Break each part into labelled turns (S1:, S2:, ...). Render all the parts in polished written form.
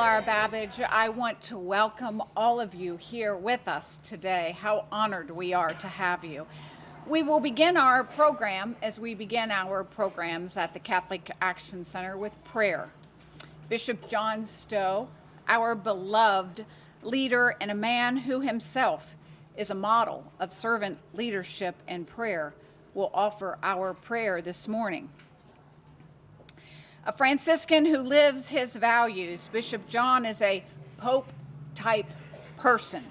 S1: Laura Babbage. I want to welcome all of you here with us today. How honored we are to have you. We will begin our program, as we begin our programs at the Catholic Action Center, with prayer. Bishop John Stowe, our beloved leader and a man who himself is a model of servant leadership and prayer, will offer our prayer this morning. A Franciscan who lives his values, Bishop John is a Pope-type person.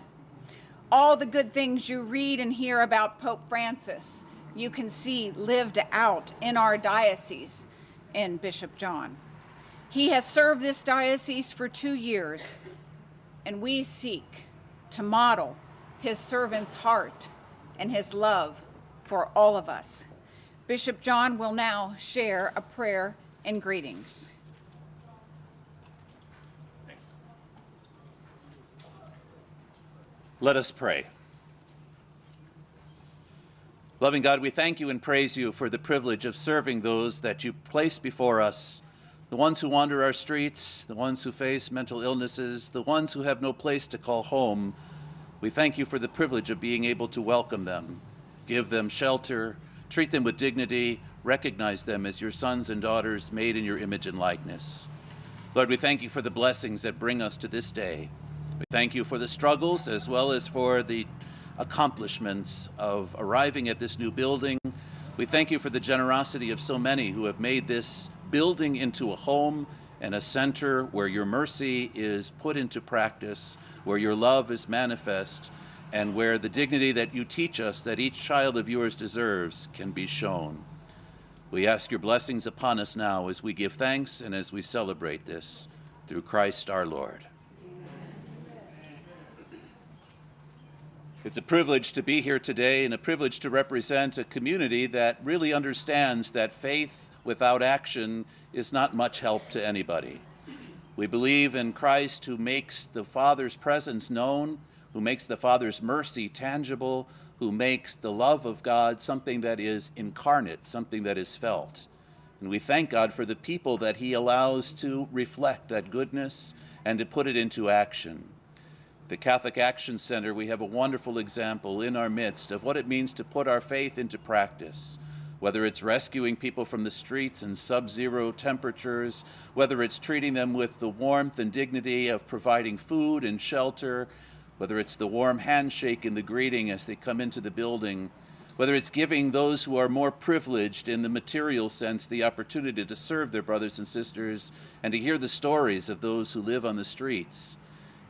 S1: All the good things you read and hear about Pope Francis, you can see lived out in our diocese in Bishop John. He has served this diocese for 2 years, and we seek to model his servant's heart and his love for all of us. Bishop John will now share a prayer and greetings.
S2: Thanks. Let us pray. Loving God, we thank you and praise you for the privilege of serving those that you place before us, the ones who wander our streets, the ones who face mental illnesses, the ones who have no place to call home. We thank you for the privilege of being able to welcome them, give them shelter, treat them with dignity, recognize them as your sons and daughters made in your image and likeness. Lord, we thank you for the blessings that bring us to this day. We thank you for the struggles as well as for the accomplishments of arriving at this new building. We thank you for the generosity of so many who have made this building into a home and a center where your mercy is put into practice, where your love is manifest, and where the dignity that you teach us that each child of yours deserves can be shown. We ask your blessings upon us now as we give thanks and as we celebrate this through Christ our Lord. It's a privilege to be here today and a privilege to represent a community that really understands that faith without action is not much help to anybody. We believe in Christ who makes the Father's presence known, who makes the Father's mercy tangible, who makes the love of God something that is incarnate, something that is felt. And we thank God for the people that he allows to reflect that goodness and to put it into action. The Catholic Action Center, we have a wonderful example in our midst of what it means to put our faith into practice, whether it's rescuing people from the streets in sub-zero temperatures, whether it's treating them with the warmth and dignity of providing food and shelter, whether it's the warm handshake and the greeting as they come into the building, whether it's giving those who are more privileged in the material sense the opportunity to serve their brothers and sisters and to hear the stories of those who live on the streets,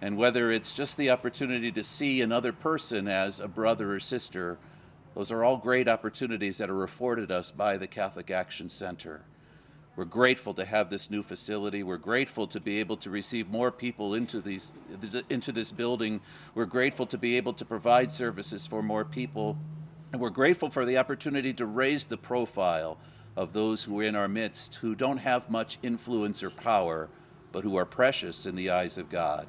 S2: and whether it's just the opportunity to see another person as a brother or sister. Those are all great opportunities that are afforded us by the Catholic Action Center. We're grateful to have this new facility. We're grateful to be able to receive more people into this building. We're grateful to be able to provide services for more people. And we're grateful for the opportunity to raise the profile of those who are in our midst who don't have much influence or power, but who are precious in the eyes of God.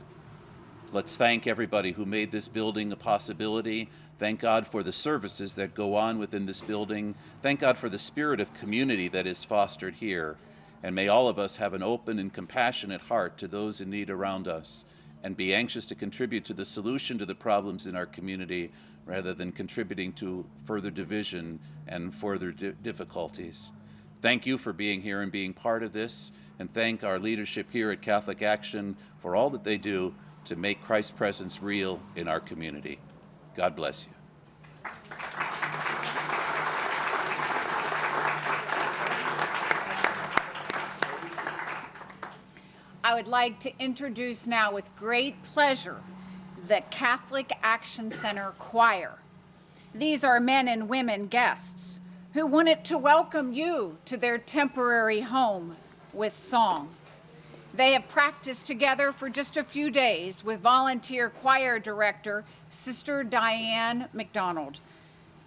S2: Let's thank everybody who made this building a possibility. Thank God for the services that go on within this building. Thank God for the spirit of community that is fostered here. And may all of us have an open and compassionate heart to those in need around us and be anxious to contribute to the solution to the problems in our community rather than contributing to further division and further difficulties. Thank you for being here and being part of this, and thank our leadership here at Catholic Action for all that they do to make Christ's presence real in our community. God bless you.
S1: I would like to introduce now with great pleasure the Catholic Action Center Choir. These are men and women guests who wanted to welcome you to their temporary home with song. They have practiced together for just a few days with volunteer choir director, Sister Diane McDonald,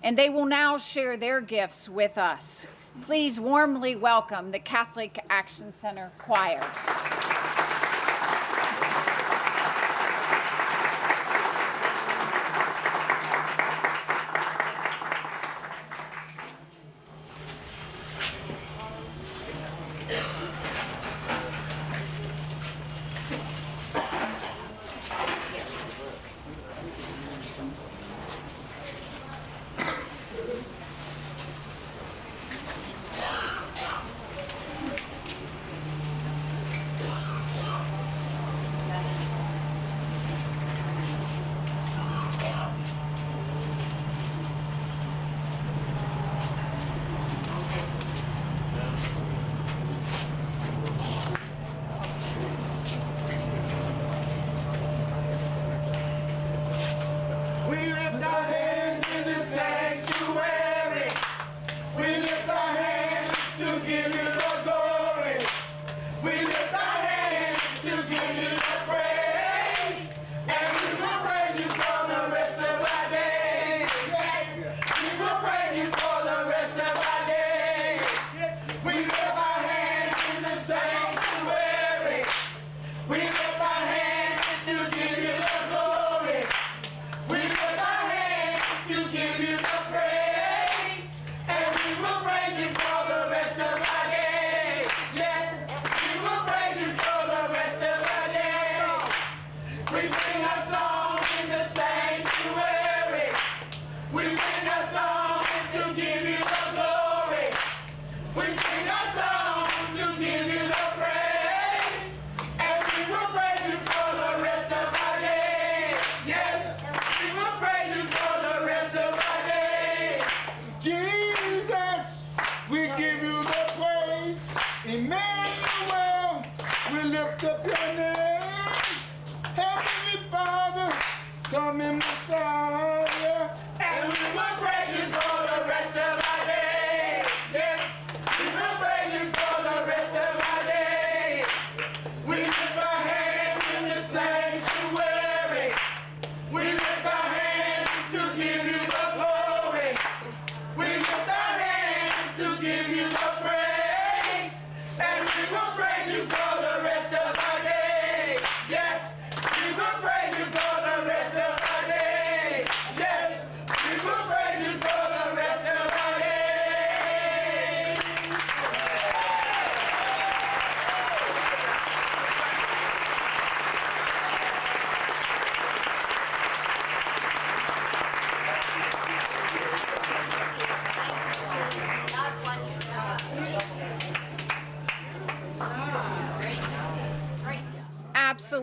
S1: and they will now share their gifts with us. Please warmly welcome the Catholic Action Center Choir.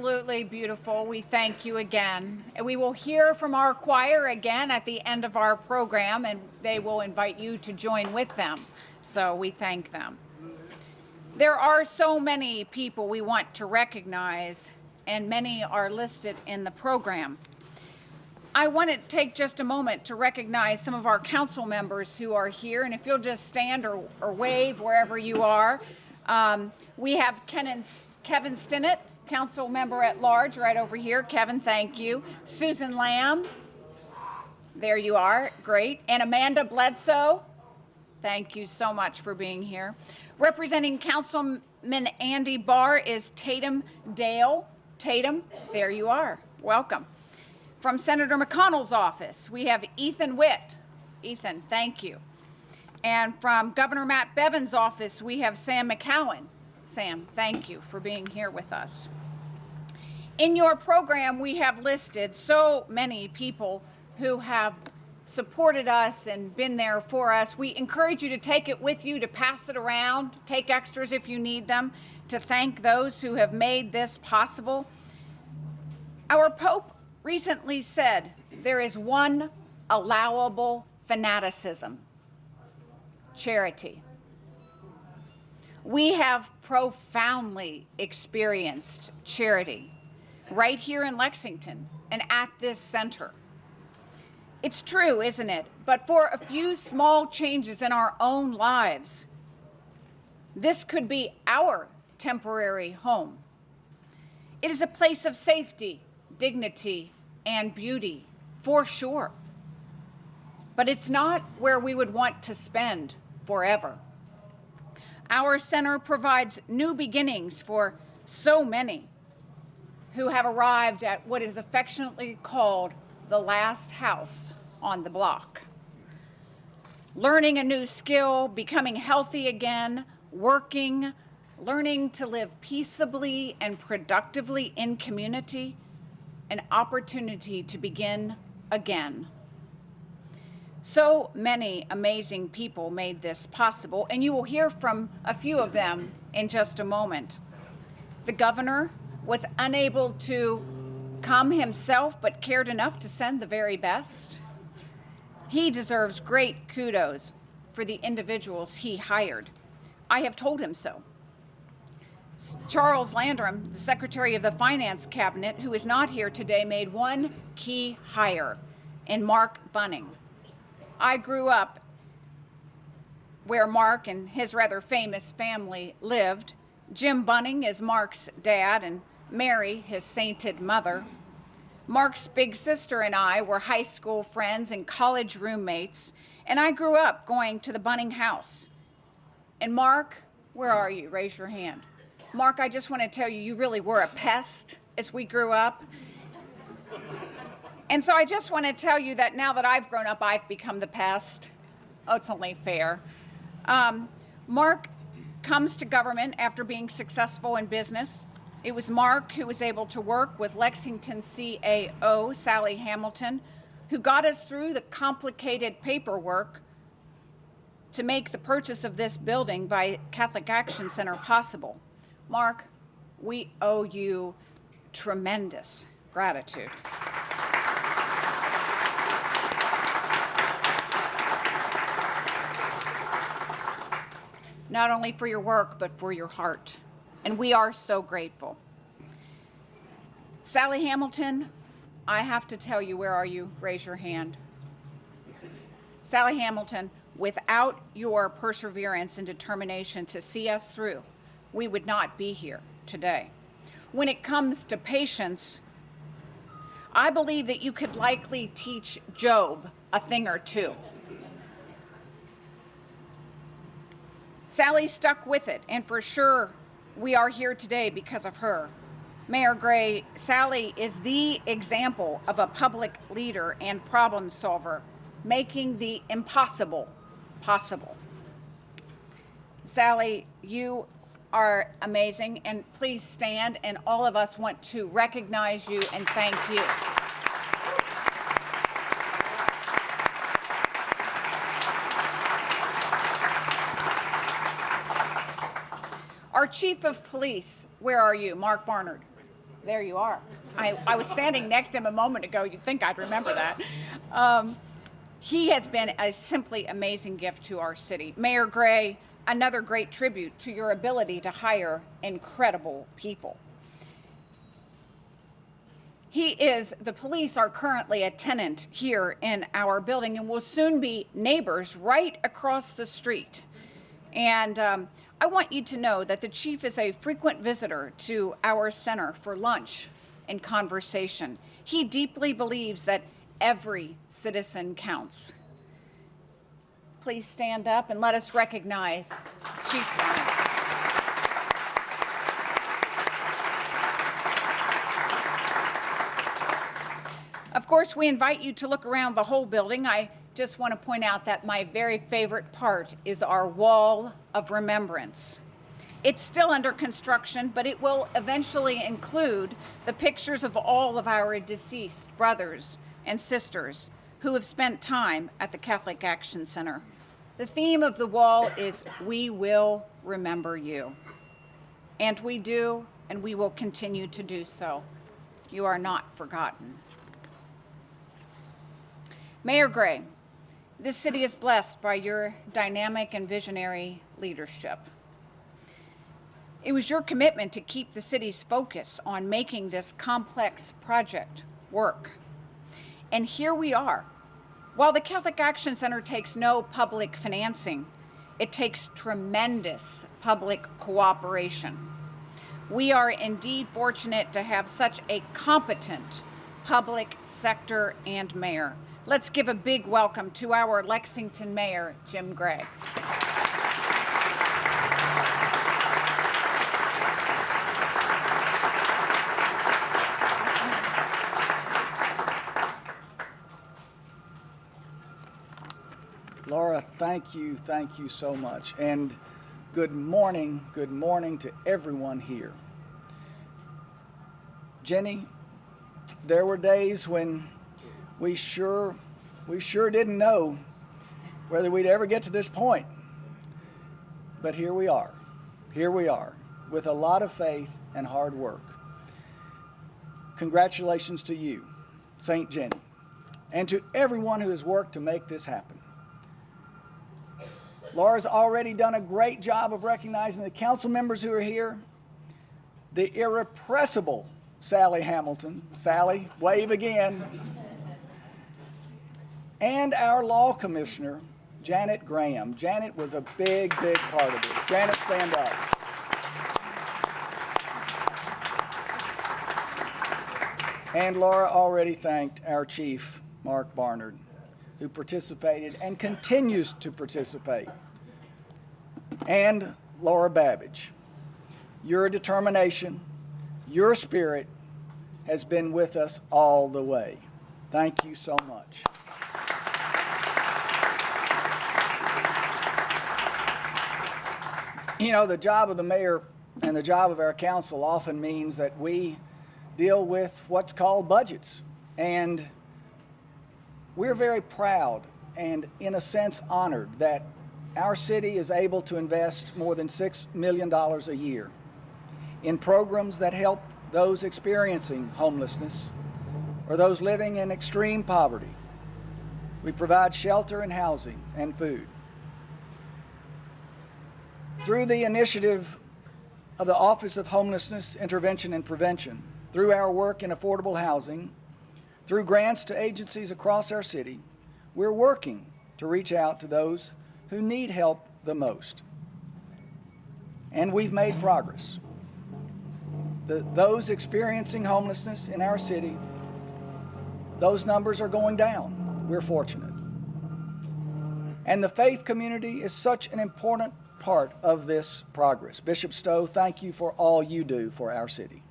S1: absolutely beautiful. We thank you again. And we will hear from our choir again at the end of our program, and they will invite you to join with them. So we thank them. There are so many people we want to recognize, and many are listed in the program. I want to take just a moment to recognize some of our council members who are here, and if you'll just stand or wave wherever you are. We have Kevin Stinnett, council member at large, right over here. Kevin, thank you. Susan Lamb, there you are, great. And Amanda Bledsoe, thank you so much for being here. Representing Councilman Andy Barr is Tatum Dale. Tatum, there you are, welcome. From Senator McConnell's office, we have Ethan Witt. Ethan, thank you. And from Governor Matt Bevin's office, we have Sam McCowan. Sam, thank you for being here with us. In your program, we have listed so many people who have supported us and been there for us. We encourage you to take it with you, to pass it around, take extras if you need them, to thank those who have made this possible. Our Pope recently said there is one allowable fanaticism: charity. We have profoundly experienced charity right here in Lexington and at this center. It's true, isn't it? But for a few small changes in our own lives, this could be our temporary home. It is a place of safety, dignity, and beauty, for sure. But it's not where we would want to spend forever. Our center provides new beginnings for so many who have arrived at what is affectionately called the last house on the block. Learning a new skill, becoming healthy again, working, learning to live peaceably and productively in community, an opportunity to begin again. So many amazing people made this possible, and you will hear from a few of them in just a moment. The governor was unable to come himself, but cared enough to send the very best. He deserves great kudos for the individuals he hired. I have told him so. Charles Landrum, the Secretary of the Finance Cabinet, who is not here today, made one key hire in Mark Bunning. I grew up where Mark and his rather famous family lived. Jim Bunning is Mark's dad and Mary his sainted mother. Mark's big sister and I were high school friends and college roommates, and I grew up going to the Bunning house. And Mark, where are you? Raise your hand. Mark, I just want to tell you, you really were a pest as we grew up. And so I just want to tell you that now that I've grown up, I've become the pest. Oh, it's only fair. Mark comes to government after being successful in business. It was Mark who was able to work with Lexington CAO, Sally Hamilton, who got us through the complicated paperwork to make the purchase of this building by Catholic Action Center possible. Mark, we owe you tremendous gratitude. Not only for your work, but for your heart. And we are so grateful. Sally Hamilton, I have to tell you, where are you? Raise your hand. Sally Hamilton, without your perseverance and determination to see us through, we would not be here today. When it comes to patience, I believe that you could likely teach Job a thing or two. Sally stuck with it, and for sure, we are here today because of her. Mayor Gray, Sally is the example of a public leader and problem solver, making the impossible possible. Sally, you are amazing, and please stand, and all of us want to recognize you and thank you. Our Chief of Police, where are you? Mark Barnard. There you are. I was standing next to him a moment ago. You'd think I'd remember that. He has been a simply amazing gift to our city. Mayor Gray, another great tribute to your ability to hire incredible people. The police are currently a tenant here in our building and will soon be neighbors right across the street. And I want you to know that the chief is a frequent visitor to our center for lunch and conversation. He deeply believes that every citizen counts. Please stand up and let us recognize Chief Barnard. Of course, we invite you to look around the whole building. I just want to point out that my very favorite part is our wall of remembrance. It's still under construction, but it will eventually include the pictures of all of our deceased brothers and sisters who have spent time at the Catholic Action Center. The theme of the wall is "We will remember you." And we do, and we will continue to do so. You are not forgotten. Mayor Gray, this city is blessed by your dynamic and visionary leadership. It was your commitment to keep the city's focus on making this complex project work. And here we are. While the Catholic Action Center takes no public financing, it takes tremendous public cooperation. We are indeed fortunate to have such a competent public sector and mayor. Let's give a big welcome to our Lexington Mayor, Jim Gray.
S3: Laura, thank you so much. And good morning to everyone here. Jenny, there were days when we sure didn't know whether we'd ever get to this point. But here we are, with a lot of faith and hard work. Congratulations to you, St. Jenny, and to everyone who has worked to make this happen. Laura's already done a great job of recognizing the council members who are here, the irrepressible Sally Hamilton. Sally, wave again. And our law commissioner, Janet Graham. Janet was a big part of this. Janet, stand up. And Laura already thanked our chief, Mark Barnard, who participated and continues to participate. And Laura Babbage, your determination, your spirit has been with us all the way. Thank you so much. You know, the job of the mayor and the job of our council often means that we deal with what's called budgets. And we're very proud and, in a sense, honored that our city is able to invest more than $6 million a year in programs that help those experiencing homelessness or those living in extreme poverty. We provide shelter and housing and food. Through the initiative of the Office of Homelessness Intervention and Prevention, through our work in affordable housing, through grants to agencies across our city, we're working to reach out to those who need help the most. And we've made progress. Those experiencing homelessness in our city, those numbers are going down. We're fortunate. And the faith community is such an important part of this progress. Bishop Stowe, thank you for all you do for our city.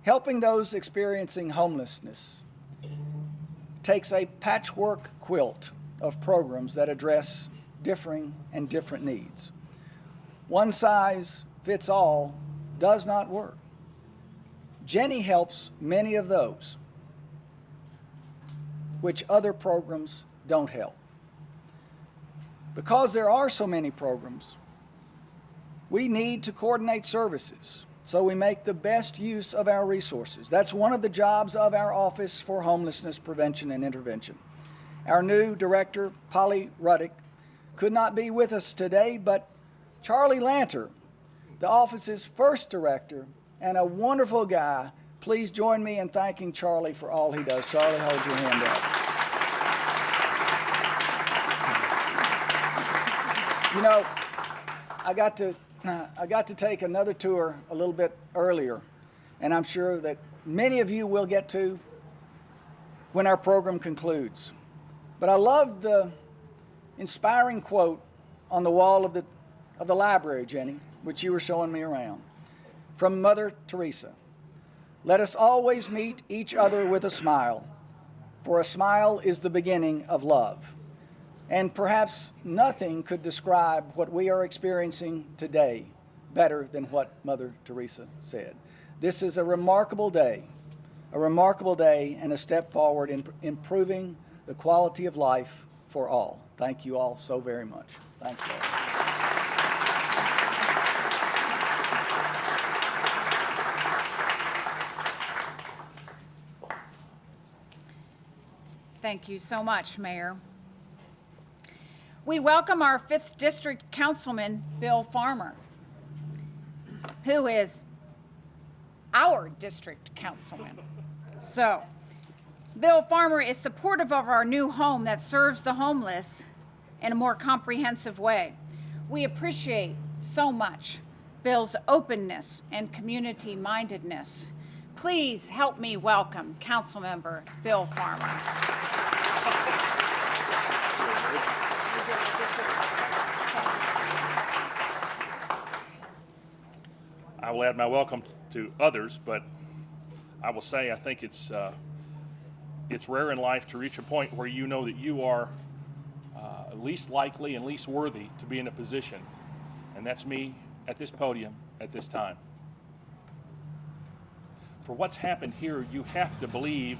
S3: Helping those experiencing homelessness takes a patchwork quilt of programs that address differing and different needs. One size fits all does not work. Jenny helps many of those, which other programs don't help. Because there are so many programs, we need to coordinate services. so we make the best use of our resources. That's one of the jobs of our Office for Homelessness Prevention and Intervention. Our new director, Polly Ruddick, could not be with us today, but Charlie Lanter, the office's first director and a wonderful guy, please join me in thanking Charlie for all he does. Charlie, hold your hand up. You know, I got to take another tour a little bit earlier, and I'm sure that many of you will get to when our program concludes. But I loved the inspiring quote on the wall of the library, Jenny, which you were showing me around, from Mother Teresa. Let us always meet each other with a smile, for a smile is the beginning of love. And perhaps nothing could describe what we are experiencing today better than what Mother Teresa said. This is a remarkable day and a step forward in improving the quality of life for all. Thank you all so very much. Thank you all.
S1: Thank you so much, Mayor. We welcome our 5th District Councilman, Bill Farmer, who is our district councilman. So, Bill Farmer is supportive of our new home that serves the homeless in a more comprehensive way. We appreciate so much Bill's openness and community-mindedness. Please help me welcome Councilmember Bill Farmer.
S4: I will add my welcome to others, but I will say I think it's rare in life to reach a point where you know that you are least likely and least worthy to be in a position, and that's me at this podium at this time. For what's happened here, you have to believe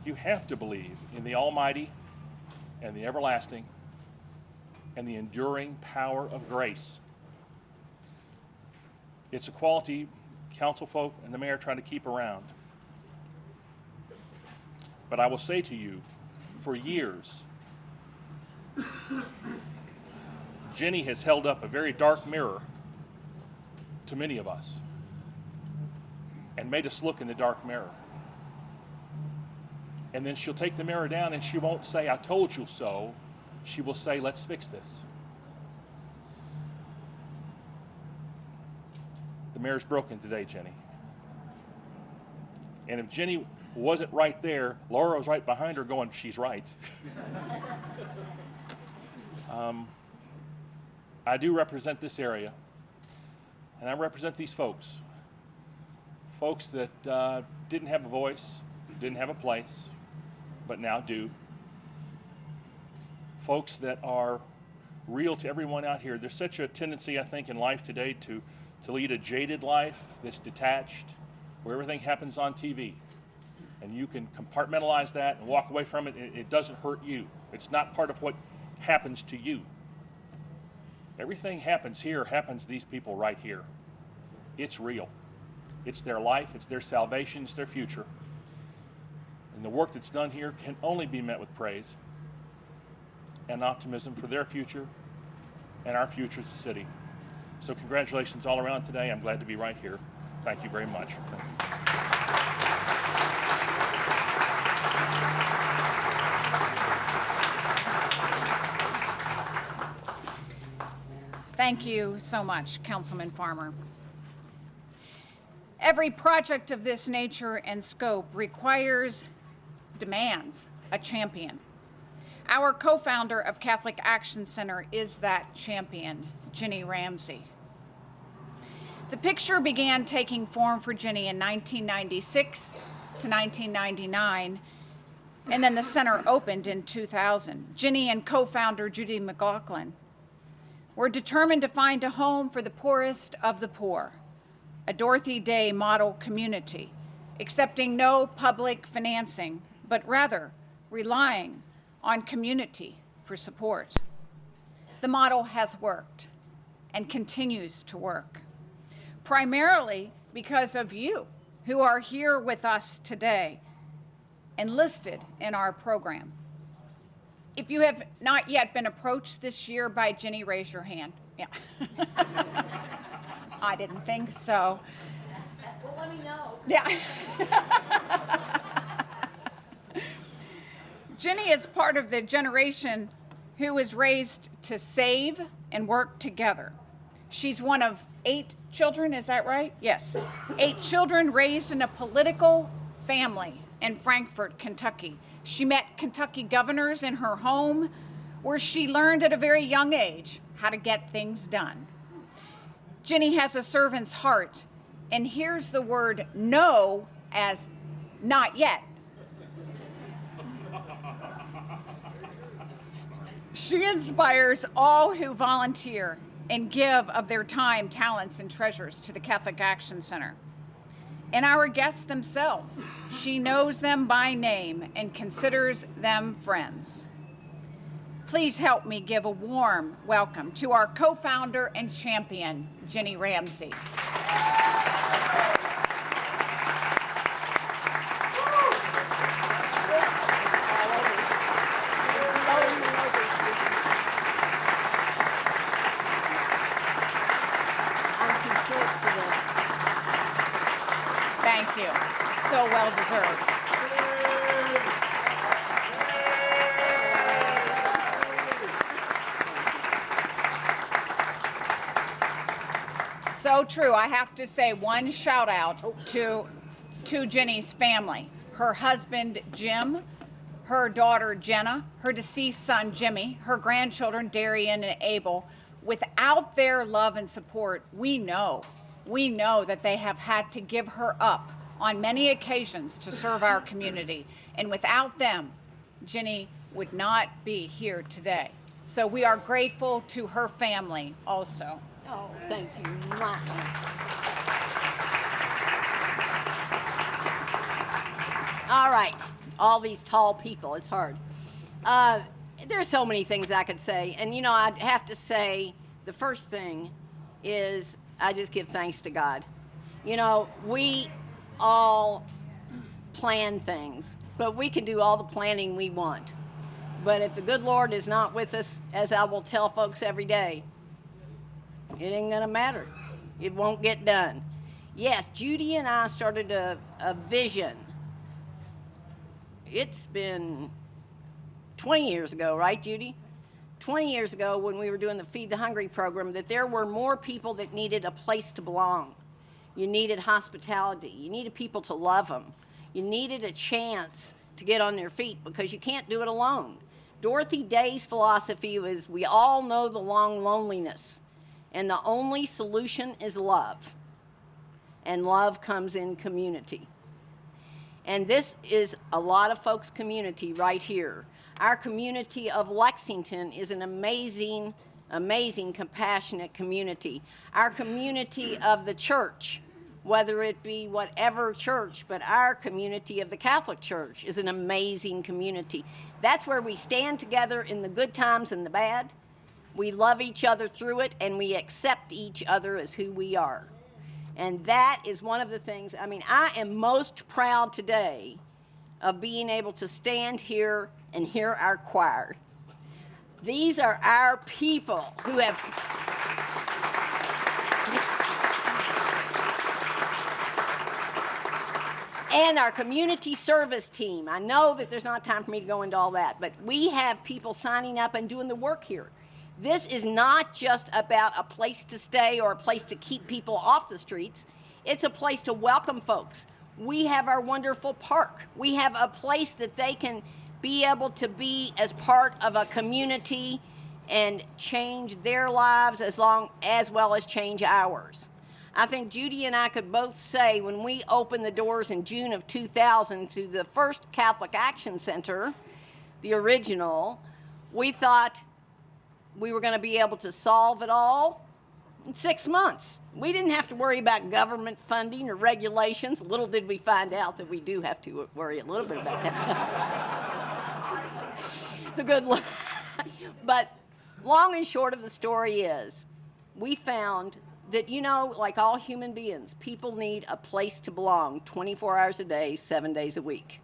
S4: in the Almighty and the everlasting and the enduring power of grace. It's a quality council folk and the mayor try to keep around. But I will say to you, for years, Jenny has held up a very dark mirror to many of us and made us look in the dark mirror. And then she'll take the mirror down and she won't say, "I told you so." She will say, "Let's fix this." The mirror's broken today, Jenny. And if Jenny wasn't right there, Laura was right behind her going, "She's right." I do represent this area, and I represent these folks. Folks that didn't have a voice, didn't have a place, but now do. Folks that are real to everyone out here. There's such a tendency, I think, in life today to lead a jaded life that's detached, where everything happens on TV. And you can compartmentalize that and walk away from it. It doesn't hurt you. It's not part of what happens to you. Everything happens here, happens to these people right here. It's real. It's their life, it's their salvation, it's their future. And the work that's done here can only be met with praise and optimism for their future and our future as a city. So congratulations all around today. I'm glad to be right here. Thank you very much.
S1: Thank you so much, Councilman Farmer. Every project of this nature and scope demands a champion. Our co-founder of Catholic Action Center is that champion, Jenny Ramsey. The picture began taking form for Jenny in 1996 to 1999, and then the center opened in 2000. Jenny and co-founder Judy McLaughlin were determined to find a home for the poorest of the poor, a Dorothy Day model community, accepting no public financing, but rather relying on community for support. The model has worked and continues to work. primarily because of you who are here with us today and listed in our program. If you have not yet been approached this year by Ginny, raise your hand. Yeah. I didn't think so.
S5: Well, let me know.
S1: Yeah. Ginny is part of the generation who was raised to save and work together. She's one of 8 children, is that right? Yes. 8 children raised in a political family in Frankfort, Kentucky. She met Kentucky governors in her home, where she learned at a very young age how to get things done. Ginny has a servant's heart and hears the word no as not yet. She inspires all who volunteer and give of their time, talents, and treasures to the Catholic Action Center. And our guests themselves, she knows them by name and considers them friends. Please help me give a warm welcome to our co-founder and champion, Ginny Ramsey. Thank you. So well deserved. So true. I have to say one shout out to Ginny's family. Her husband, Jim, her daughter, Jenna, her deceased son, Jimmy, her grandchildren, Darian and Abel. Without their love and support, we know that they have had to give her up on many occasions to serve our community. And without them, Ginny would not be here today. So we are grateful to her family also.
S5: Oh, thank you. Mwah. All right, all these tall people, it's hard. There's so many things I could say, and I'd have to say the first thing is I just give thanks to God. We all plan things, but we can do all the planning we want. But if the good Lord is not with us, as I will tell folks every day, it ain't gonna matter. It won't get done. Yes, Judy and I started a vision. It's been 20 years ago, right, Judy? 20 years ago when we were doing the Feed the Hungry program, that there were more people that needed a place to belong. You needed hospitality. You needed people to love them. You needed a chance to get on their feet because you can't do it alone. Dorothy Day's philosophy was we all know the long loneliness, and the only solution is love. And love comes in community. And this is a lot of folks' community right here. Our community of Lexington is an amazing, amazing, compassionate community. Our community of the church, whether it be whatever church, but our community of the Catholic Church is an amazing community. That's where we stand together in the good times and the bad. We love each other through it, and we accept each other as who we are. And that is one of the things, I am most proud today of being able to stand here and hear our choir. These are our people who have... and our community service team. I know that there's not time for me to go into all that, but we have people signing up and doing the work here. This is not just about a place to stay or a place to keep people off the streets. It's a place to welcome folks. We have our wonderful park. We have a place that they can be able to be as part of a community and change their lives as well as change ours. I think Judy and I could both say when we opened the doors in June of 2000 to the first Catholic Action Center, the original, we thought we were going to be able to solve it all in 6 months. We didn't have to worry about government funding or regulations. Little did we find out that we do have to worry a little bit about that stuff. The good But long and short of the story is, we found that, you know, like all human beings, people need a place to belong 24 hours a day, 7 days a week.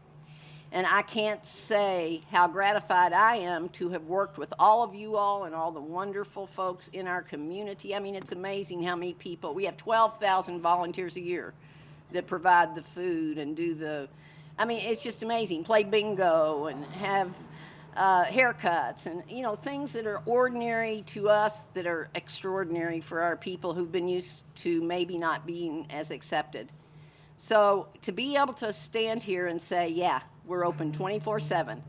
S5: And I can't say how gratified I am to have worked with all of you all and all the wonderful folks in our community. I mean, it's amazing how many people, we have 12,000 volunteers a year that provide the food and do the, I mean, it's just amazing. Play bingo and have haircuts and, you know, things that are ordinary to us that are extraordinary for our people who've been used to maybe not being as accepted. So to be able to stand here and say, yeah, we're open 24/7.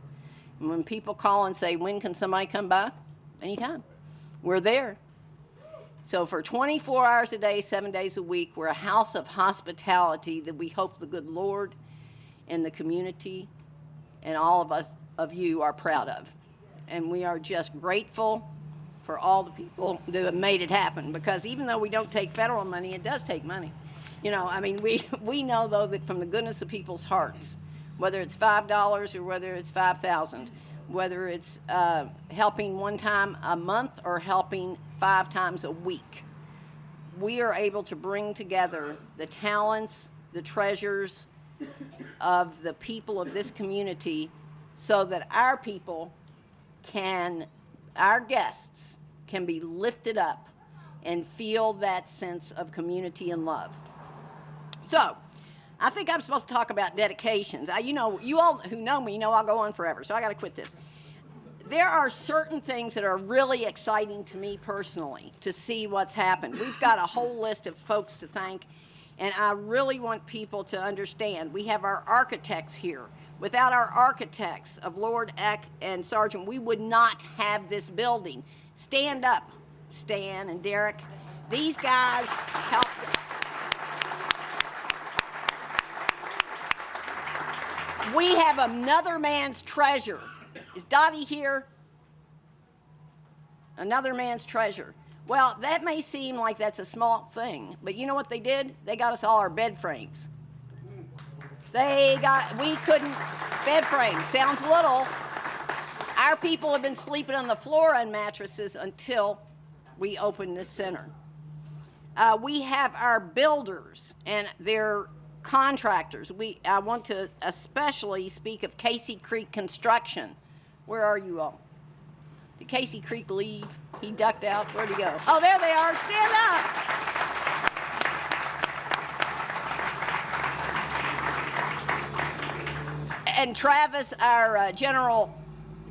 S5: And when people call and say, when can somebody come by? Anytime. We're there. So for 24 hours a day, 7 days a week, we're a house of hospitality that we hope the good Lord and the community and all of us, of you, are proud of. And we are just grateful for all the people that have made it happen, because even though we don't take federal money, it does take money. You know, I mean, we know, though, that from the goodness of people's hearts, whether it's $5 or whether it's 5,000, whether it's helping one time a month or helping 5 times a week, we are able to bring together the talents, the treasures of the people of this community so that our people can, our guests can be lifted up and feel that sense of community and love. So, I think I'm supposed to talk about dedications. You know, you all who know me know I'll go on forever, so I got to quit this. There are certain things that are really exciting to me personally to see what's happened. We've got a whole list of folks to thank, and I really want people to understand. We have our architects here. Without our architects of Lord Eck and Sargent, we would not have this building. Stand up, Stan and Derek. These guys helped. We have another man's treasure. Is Dottie here? Another man's treasure. Well, that may seem like that's a small thing, but you know what they did? They got us all our bed frames. We couldn't, bed frames, sounds little. Our people have been sleeping on the floor on mattresses until we opened this center. We have our builders and their contractors. I want to especially speak of Casey Creek Construction. Where are you all? Did Casey Creek leave? He ducked out. Where'd he go? Oh, there they are. Stand up. And Travis, our general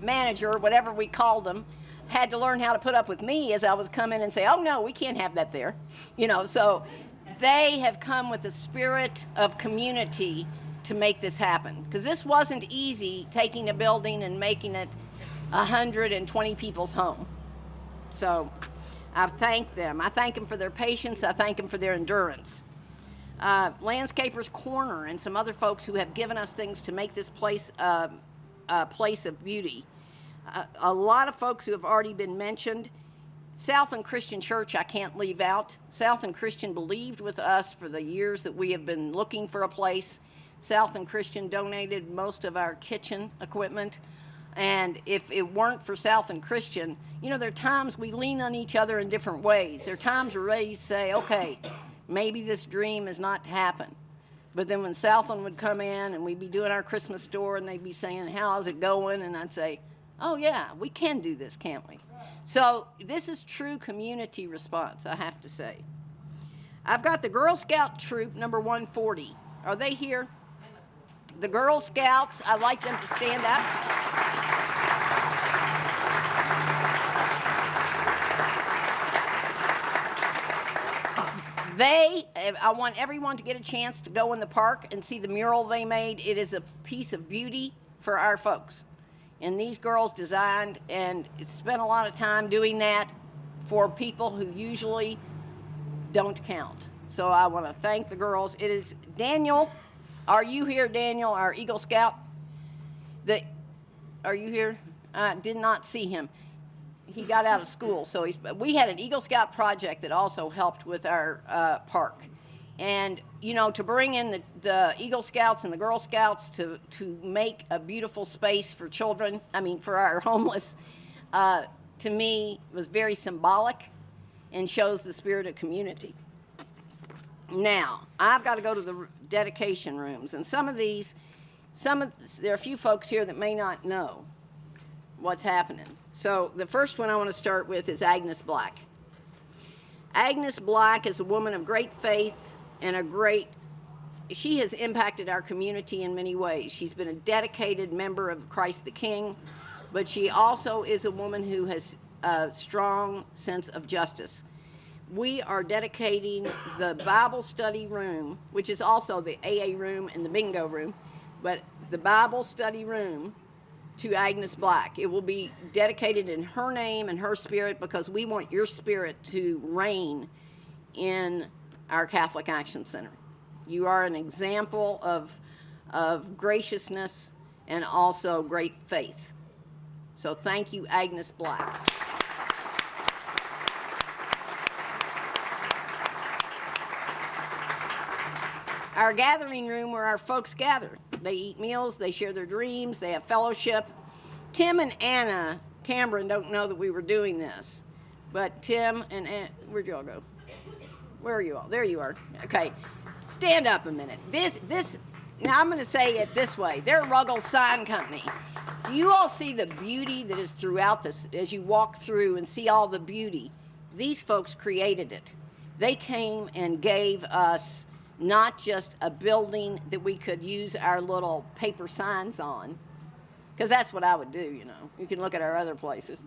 S5: manager, whatever we called him, had to learn how to put up with me as I was coming and say, oh, no, we can't have that there. You know, so they have come with a spirit of community to make this happen. Because this wasn't easy, taking a building and making it 120 people's home. So I thank them. I thank them for their patience. I thank them for their endurance. Landscapers Corner and some other folks who have given us things to make this place a place of beauty. A lot of folks who have already been mentioned. Southland Christian Church I can't leave out. Southland Christian believed with us for the years that we have been looking for a place. Southland Christian donated most of our kitchen equipment. And if it weren't for Southland Christian, you know, there are times we lean on each other in different ways. There are times we're ready to say, okay, maybe this dream is not to happen. But then when Southland would come in and we'd be doing our Christmas store and they'd be saying, how's it going? And I'd say, oh yeah, we can do this, can't we? So this is true community response, I have to say. I've got the Girl Scout troop, number 140. Are they here? The Girl Scouts, I'd like them to stand up. I want everyone to get a chance to go in the park and see the mural they made. It is a piece of beauty for our folks. And these girls designed and spent a lot of time doing that for people who usually don't count. So I want to thank the girls. It is Daniel. Are you here, Daniel, our Eagle Scout? Are you here? I did not see him. He got out of school, so we had an Eagle Scout project that also helped with our park. And, you know, to bring in the Eagle Scouts and the Girl Scouts to make a beautiful space for children, for our homeless, to me was very symbolic. and shows the spirit of community. Now, I've got to go to the dedication rooms, and there are a few folks here that may not know what's happening. So the first one I want to start with is Agnes Black. Agnes Black is a woman of great faith and she has impacted our community in many ways. She's been a dedicated member of Christ the King, but she also is a woman who has a strong sense of justice. We are dedicating the Bible study room, which is also the AA room and the bingo room, but the Bible study room to Agnes Black. It will be dedicated in her name and her spirit because we want your spirit to reign in our Catholic Action Center. You are an example of graciousness and also great faith. So thank you, Agnes Black. Our gathering room where our folks gather. They eat meals, they share their dreams, they have fellowship. Tim and Anna Cameron don't know that we were doing this, but Tim and Anna, where'd you all go? Where are you all? There you are. Okay, stand up a minute. Now I'm going to say it this way. They're Ruggles Sign Company. Do you all see the beauty that is throughout this as you walk through and see all the beauty? These folks created it. They came and gave us not just a building that we could use our little paper signs on, because that's what I would do, you know. You can look at our other places.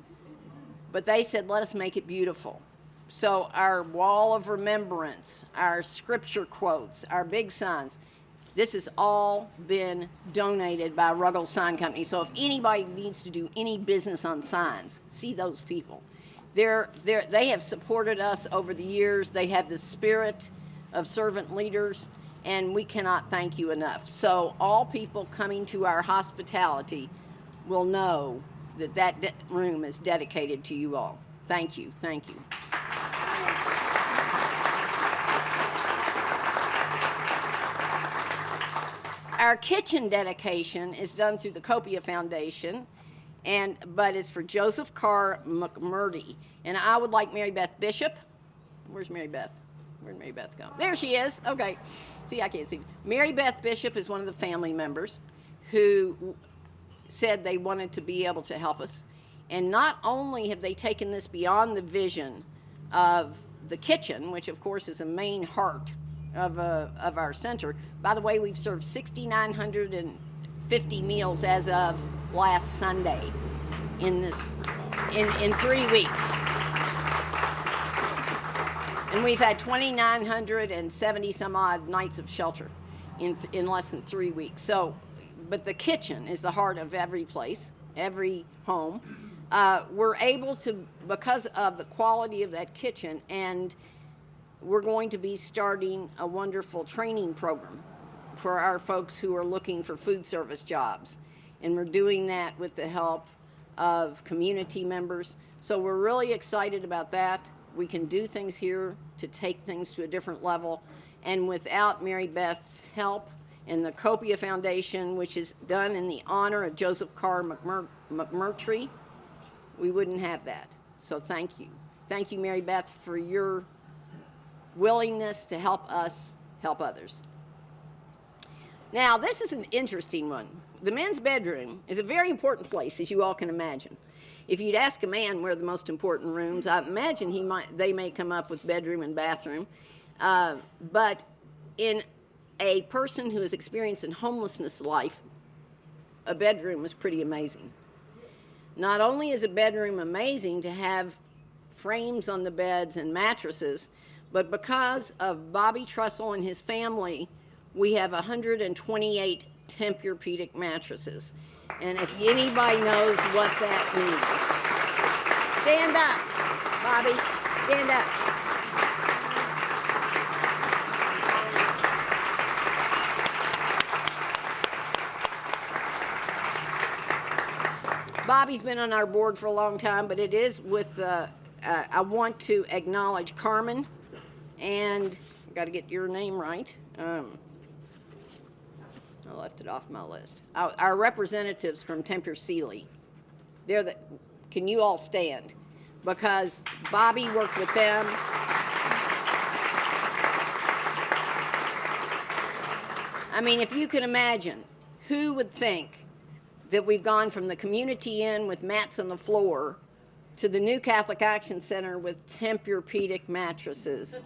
S5: But they said, let us make it beautiful. So our wall of remembrance, our scripture quotes, our big signs, this has all been donated by Ruggles Sign Company. So if anybody needs to do any business on signs, see those people. They have supported us over the years. They have the spirit of servant leaders, and we cannot thank you enough. So all people coming to our hospitality will know that room is dedicated to you all. Thank you, thank you. Our kitchen dedication is done through the Copia Foundation, but it's for Joseph Carr McMurdy. And I would like Mary Beth Bishop. Where's Mary Beth? Where'd Mary Beth go? There she is. Okay. See, I can't see. Mary Beth Bishop is one of the family members who said they wanted to be able to help us. And not only have they taken this beyond the vision of the kitchen, which of course is a main heart of our center. By the way, we've served 6,950 meals as of last Sunday in 3 weeks. And we've had 2,970 some odd nights of shelter in less than 3 weeks. So, but the kitchen is the heart of every place, every home. We're able to, because of the quality of that kitchen, and we're going to be starting a wonderful training program for our folks who are looking for food service jobs. And we're doing that with the help of community members. So we're really excited about that. We can do things here to take things to a different level. And without Mary Beth's help and the Copia Foundation, which is done in the honor of Joseph Carr McMurtry, we wouldn't have that. So thank you. Thank you, Mary Beth, for your willingness to help us help others. Now, this is an interesting one. The men's bedroom is a very important place, as you all can imagine. If you'd ask a man where are the most important rooms, I imagine they may come up with bedroom and bathroom. But in a person who has experienced in homelessness life, a bedroom is pretty amazing. Not only is a bedroom amazing to have frames on the beds and mattresses, but because of Bobby Trussell and his family, we have 128 Tempur-Pedic mattresses. And if anybody knows what that means, stand up, Bobby, stand up. Bobby's been on our board for a long time, but it is with, I want to acknowledge Carmen, and I've got to get your name right. I left it off my list. Our representatives from Tempur Sealy. Can you all stand? because Bobby worked with them. I mean, if you can imagine, who would think that we've gone from the community inn with mats on the floor to the new Catholic Action Center with Tempur-Pedic mattresses?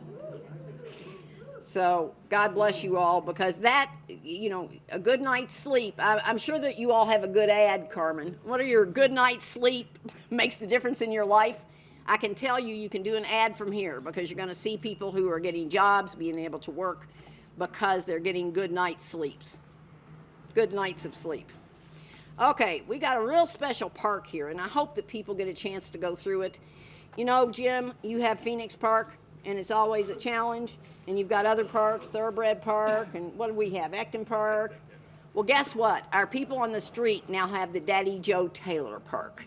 S5: So God bless you all, because that, you know, a good night's sleep. I'm sure that you all have a good ad, Carmen. What are your good night's sleep makes the difference in your life? I can tell you, you can do an ad from here, because you're going to see people who are getting jobs, being able to work, because they're getting good night's sleeps. Good nights of sleep. Okay, we got a real special park here, and I hope that people get a chance to go through it. You know, Jim, you have Phoenix Park, and it's always a challenge, and you've got other parks, Thoroughbred Park, and what do we have, Acton Park? Well, guess what? Our people on the street now have the Daddy Joe Taylor Park.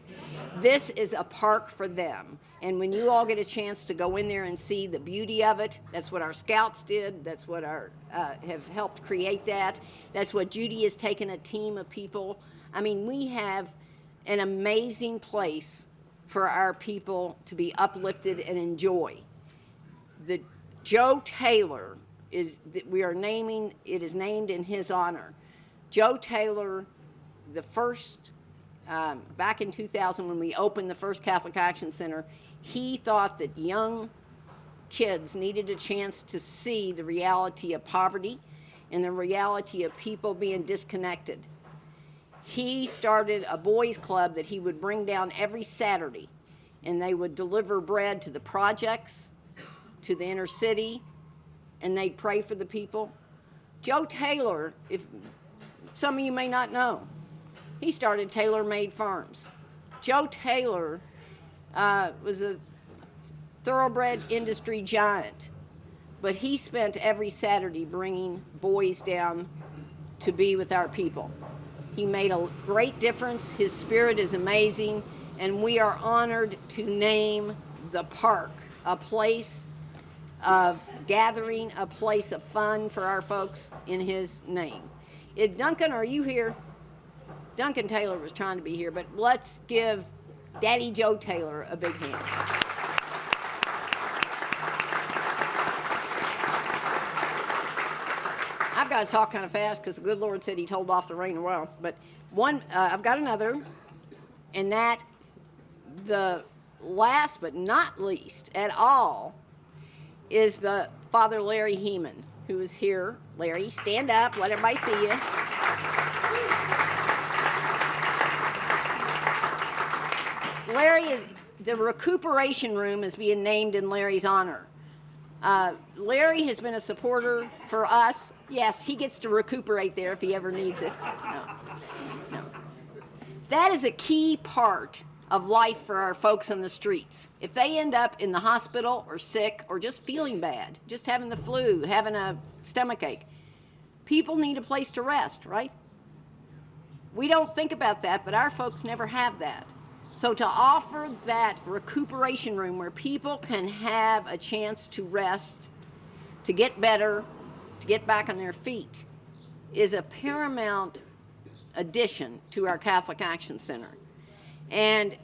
S5: This is a park for them, and when you all get a chance to go in there and see the beauty of it, that's what our scouts did, that's what our have helped create that, that's what Judy has taken a team of people. I mean, we have an amazing place for our people to be uplifted and enjoy. The Joe Taylor we are naming, it is named in his honor. Joe Taylor, the first, back in 2000 when we opened the first Catholic Action Center, he thought that young kids needed a chance to see the reality of poverty and the reality of people being disconnected. He started a boys' club that he would bring down every Saturday, and they would deliver bread to the projects, to the inner city, and they'd pray for the people. Joe Taylor, if some of you may not know, he started Taylor Made Farms. Joe Taylor was a thoroughbred industry giant, but he spent every Saturday bringing boys down to be with our people. He made a great difference. His spirit is amazing, and we are honored to name the park a place of gathering, a place of fun for our folks in his name. Duncan, are you here? Duncan Taylor was trying to be here, but let's give Daddy Joe Taylor a big hand. I've got to talk kind of fast because the good Lord said he'd hold off the rain a while. But I've got another, and that the last but not least at all is the Father Larry Heeman, who is here. Larry, stand up, let everybody see you. The recuperation room is being named in Larry's honor. Larry has been a supporter for us. Yes, he gets to recuperate there if he ever needs it. No. That is a key part of life for our folks on the streets. If they end up in the hospital or sick or just feeling bad, just having the flu, having a stomach ache, people need a place to rest, right? We don't think about that, but our folks never have that. So to offer that recuperation room where people can have a chance to rest, to get better, to get back on their feet, is a paramount addition to our Catholic Action Center. And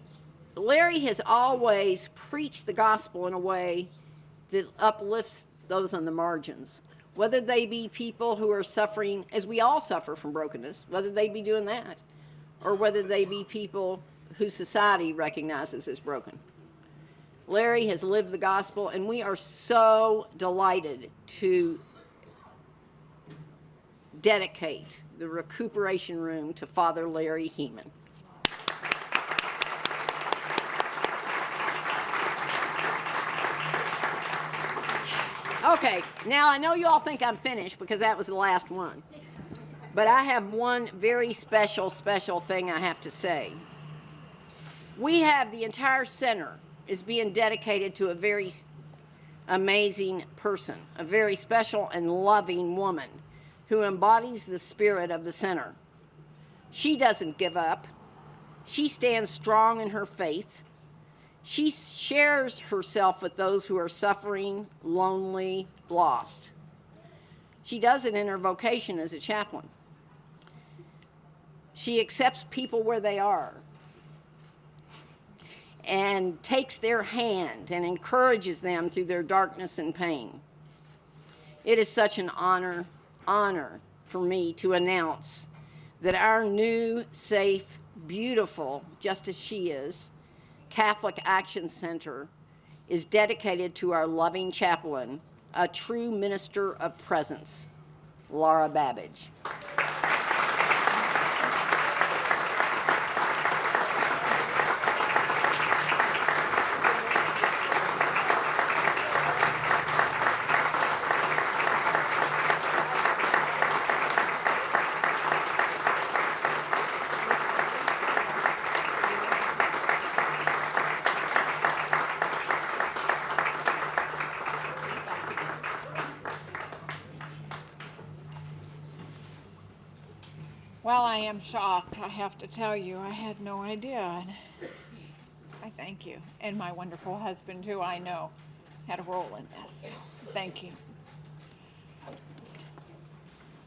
S5: Larry has always preached the gospel in a way that uplifts those on the margins, whether they be people who are suffering, as we all suffer from brokenness, whether they be doing that, or whether they be people who society recognizes as broken. Larry has lived the gospel, and we are so delighted to dedicate the recuperation room to Father Larry Heeman. Okay, now I know you all think I'm finished because that was the last one. But I have one very special thing I have to say. We have the entire center is being dedicated to a very amazing person, a very special and loving woman who embodies the spirit of the center. She doesn't give up. She stands strong in her faith. She shares herself with those who are suffering, lonely, lost. She does it in her vocation as a chaplain. She accepts people where they are. and takes their hand and encourages them through their darkness and pain. It is such an honor for me to announce that our new, safe, beautiful, just as she is, Catholic Action Center is dedicated to our loving chaplain, a true minister of presence, Laura Babbage.
S1: Well, I am shocked, I have to tell you. I had no idea. And I thank you. And my wonderful husband, who I know had a role in this. Thank you.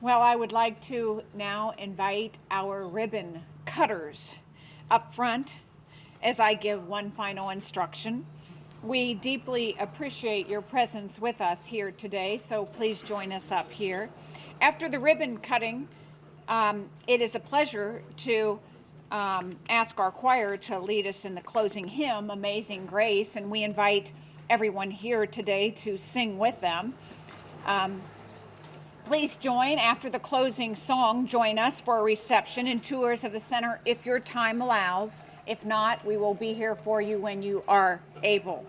S1: Well, I would like to now invite our ribbon cutters up front as I give one final instruction. We deeply appreciate your presence with us here today, so please join us up here. After the ribbon cutting, it is a pleasure to ask our choir to lead us in the closing hymn, Amazing Grace, and we invite everyone here today to sing with them. Please join after the closing song. Join us for a reception and tours of the center if your time allows. If not, we will be here for you when you are able.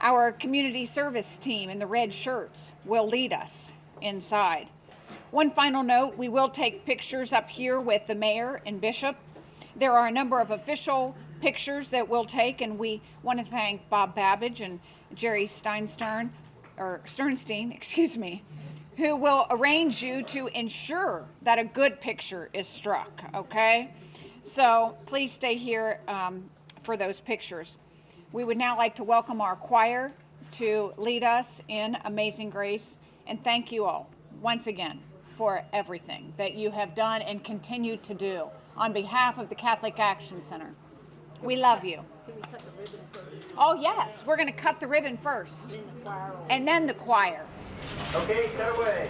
S1: Our community service team in the red shirts will lead us inside. One final note, we will take pictures up here with the mayor and bishop. There are a number of official pictures that we'll take, and we want to thank Bob Babbage and Jerry Sternstein, who will arrange you to ensure that a good picture is struck, okay? So please stay here for those pictures. We would now like to welcome our choir to lead us in Amazing Grace, and thank you all once again for everything that you have done and continue to do on behalf of the Catholic Action Center. We love you.
S5: Can we cut the ribbon first?
S1: Oh yes, we're going to cut the ribbon first, and then the choir.
S6: Okay, cut away.